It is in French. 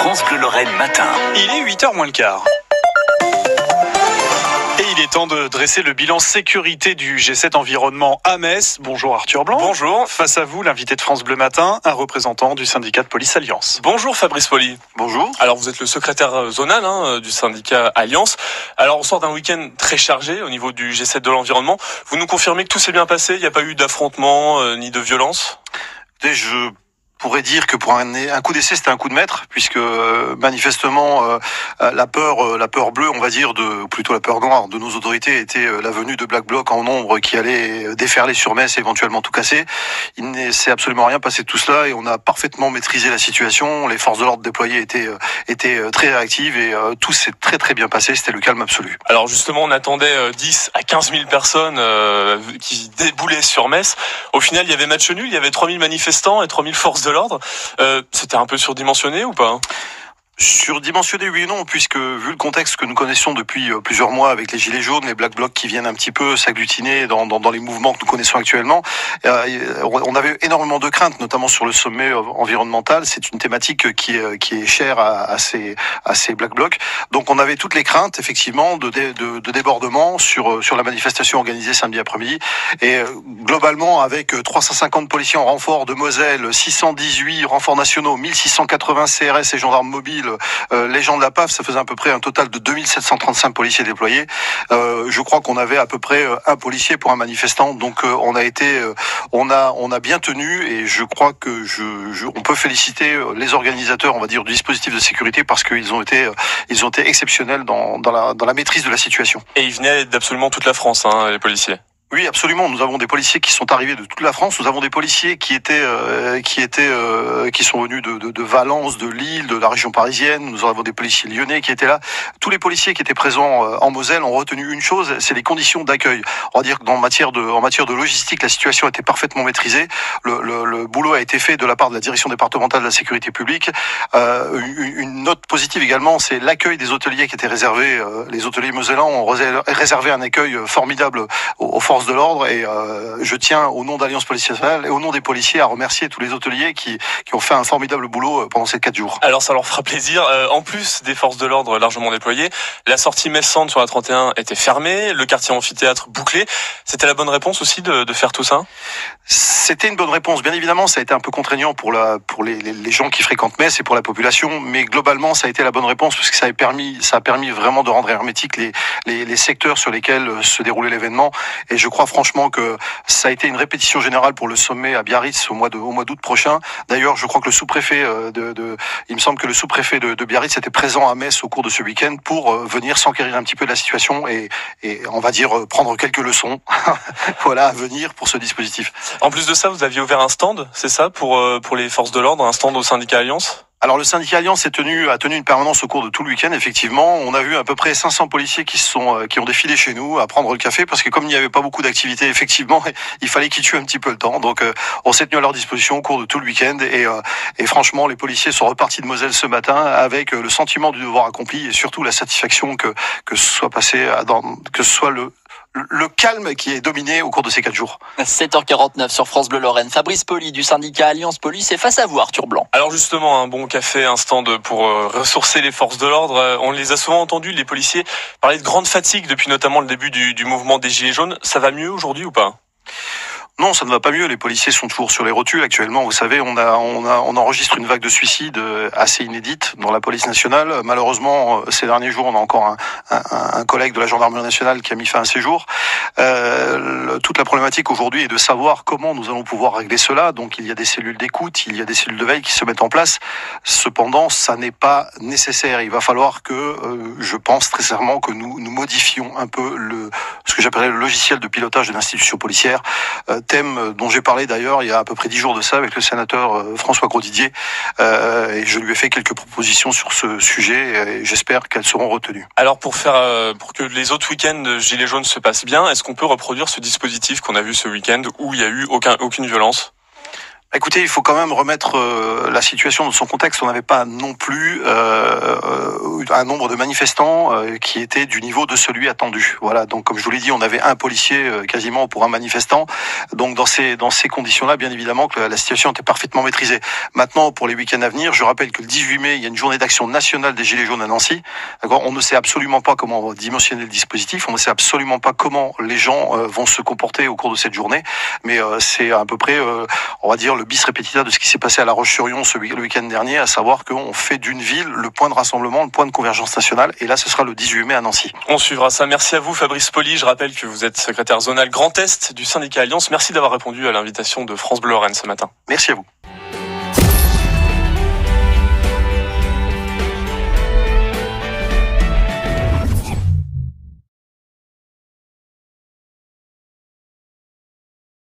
France Bleu Lorraine matin. Il est 8h moins le quart. Et il est temps de dresser le bilan sécurité du G7 environnement à Metz. Bonjour Arthur Blanc. Bonjour. Face à vous, l'invité de France Bleu Matin, un représentant du syndicat de police Alliance. Bonjour Fabrice Poli. Bonjour. Alors vous êtes le secrétaire zonal du syndicat Alliance. Alors on sort d'un week-end très chargé au niveau du G7 de l'environnement. Vous nous confirmez que tout s'est bien passé, il n'y a pas eu d'affrontement ni de violence? Je pourrais dire que pour un coup d'essai, c'était un coup de maître, puisque manifestement la peur bleue, on va dire, plutôt la peur noire de nos autorités était la venue de Black Bloc en nombre qui allait déferler sur Metz et éventuellement tout casser. Il ne s'est absolument rien passé de tout cela et on a parfaitement maîtrisé la situation. Les forces de l'ordre déployées étaient très réactives et tout s'est très très bien passé. C'était le calme absolu. Alors justement, on attendait 10 à 15 000 personnes qui déboulaient sur Metz. Au final, il y avait match nul, il y avait 3 000 manifestants et 3 000 forces de l'ordre. C'était un peu surdimensionné ou pas ? Surdimensionné, oui et non, puisque vu le contexte que nous connaissons depuis plusieurs mois avec les gilets jaunes, les Black Blocs qui viennent un petit peu s'agglutiner dans les mouvements que nous connaissons actuellement, on avait énormément de craintes, notamment sur le sommet environnemental. C'est une thématique qui est chère à ces Black Blocs. Donc on avait toutes les craintes, effectivement, de débordement sur la manifestation organisée samedi après-midi. Et globalement, avec 350 policiers en renfort de Moselle, 618 renforts nationaux, 1680 CRS et gendarmes mobiles, les gens de la PAF, ça faisait à peu près un total de 2735 policiers déployés. Je crois qu'on avait à peu près un policier pour un manifestant. Donc on a bien tenu et je crois que on peut féliciter les organisateurs, on va dire, du dispositif de sécurité parce qu'ils ont été exceptionnels dans la maîtrise de la situation. Et ils venaient d'absolument toute la France, les policiers. Oui, absolument. Nous avons des policiers qui sont arrivés de toute la France. Nous avons des policiers qui sont venus de Valence, de Lille, de la région parisienne. Nous avons des policiers lyonnais qui étaient là. Tous les policiers qui étaient présents en Moselle ont retenu une chose, c'est les conditions d'accueil. On va dire que en matière de logistique, la situation était parfaitement maîtrisée. Le boulot a été fait de la part de la direction départementale de la sécurité publique. Une note positive également, c'est l'accueil des hôteliers qui étaient réservés. Les hôteliers mosellans ont réservé un accueil formidable aux forces de l'ordre et je tiens au nom d'Alliance Police Nationale et au nom des policiers à remercier tous les hôteliers qui ont fait un formidable boulot pendant ces 4 jours. Alors ça leur fera plaisir. En plus des forces de l'ordre largement déployées, la sortie Metz-Centre sur la 31 était fermée, le quartier amphithéâtre bouclé. C'était la bonne réponse aussi de faire tout ça ? C'était une bonne réponse. Bien évidemment, ça a été un peu contraignant pour les gens qui fréquentent Metz et pour la population, mais globalement, ça a été la bonne réponse parce que ça a permis vraiment de rendre hermétiques les secteurs sur lesquels se déroulait l'événement. Et je crois franchement que ça a été une répétition générale pour le sommet à Biarritz au mois d'août prochain. D'ailleurs, je crois que le sous-préfet il me semble que le sous-préfet de Biarritz était présent à Metz au cours de ce week-end pour venir s'enquérir un petit peu de la situation et on va dire prendre quelques leçons voilà, à venir pour ce dispositif. En plus de ça, vous aviez ouvert un stand, c'est ça, pour les forces de l'ordre, un stand au syndicat Alliance ? Alors le syndicat Alliance a tenu une permanence au cours de tout le week-end. Effectivement, on a vu à peu près 500 policiers qui ont défilé chez nous à prendre le café parce que comme il n'y avait pas beaucoup d'activités, effectivement, il fallait qu'ils tuent un petit peu le temps. Donc on s'est tenu à leur disposition au cours de tout le week-end et franchement, les policiers sont repartis de Moselle ce matin avec le sentiment du devoir accompli et surtout la satisfaction que ce soit passé que ce soit le calme qui est dominé au cours de ces 4 jours. 7h49 sur France Bleu Lorraine. Fabrice Poli du syndicat Alliance Police est face à vous, Arthur Blanc. Alors justement, un bon café, un stand pour ressourcer les forces de l'ordre. On les a souvent entendus, les policiers, parler de grande fatigue depuis notamment le début du mouvement des Gilets jaunes. Ça va mieux aujourd'hui ou pas ? Non, ça ne va pas mieux. Les policiers sont toujours sur les rotules actuellement. Vous savez, on enregistre une vague de suicides assez inédite dans la police nationale. Malheureusement, ces derniers jours, on a encore un collègue de la gendarmerie nationale qui a mis fin à ses jours. Toute la problématique aujourd'hui est de savoir comment nous allons pouvoir régler cela. Donc, il y a des cellules d'écoute, il y a des cellules de veille qui se mettent en place. Cependant, ça n'est pas nécessaire. Il va falloir que, je pense très sincèrement, que nous modifions un peu ce que j'appellerais le logiciel de pilotage de l'institution policière. Thème dont j'ai parlé d'ailleurs il y a à peu près 10 jours de ça avec le sénateur François Grosdidier et je lui ai fait quelques propositions sur ce sujet et j'espère qu'elles seront retenues. Alors pour que les autres week-ends de Gilets jaunes se passent bien, est-ce qu'on peut reproduire ce dispositif qu'on a vu ce week-end où il n'y a eu aucune violence ? Écoutez, il faut quand même remettre la situation dans son contexte. On n'avait pas non plus un nombre de manifestants qui était du niveau de celui attendu. Voilà. Donc, comme je vous l'ai dit, on avait un policier quasiment pour un manifestant. Donc, dans ces conditions-là, bien évidemment, que la situation était parfaitement maîtrisée. Maintenant, pour les week-ends à venir, je rappelle que le 18 mai, il y a une journée d'action nationale des Gilets jaunes à Nancy. D'accord. On ne sait absolument pas comment on va dimensionner le dispositif. On ne sait absolument pas comment les gens vont se comporter au cours de cette journée. Mais c'est à peu près, on va dire, le bis repetita de ce qui s'est passé à La Roche-sur-Yon le week-end dernier, à savoir qu'on fait d'une ville le point de rassemblement, le point de convergence nationale, et là ce sera le 18 mai à Nancy. On suivra ça. Merci à vous Fabrice Poli. Je rappelle que vous êtes secrétaire zonal Grand Est du syndicat Alliance. Merci d'avoir répondu à l'invitation de France Bleu Lorraine ce matin. Merci à vous.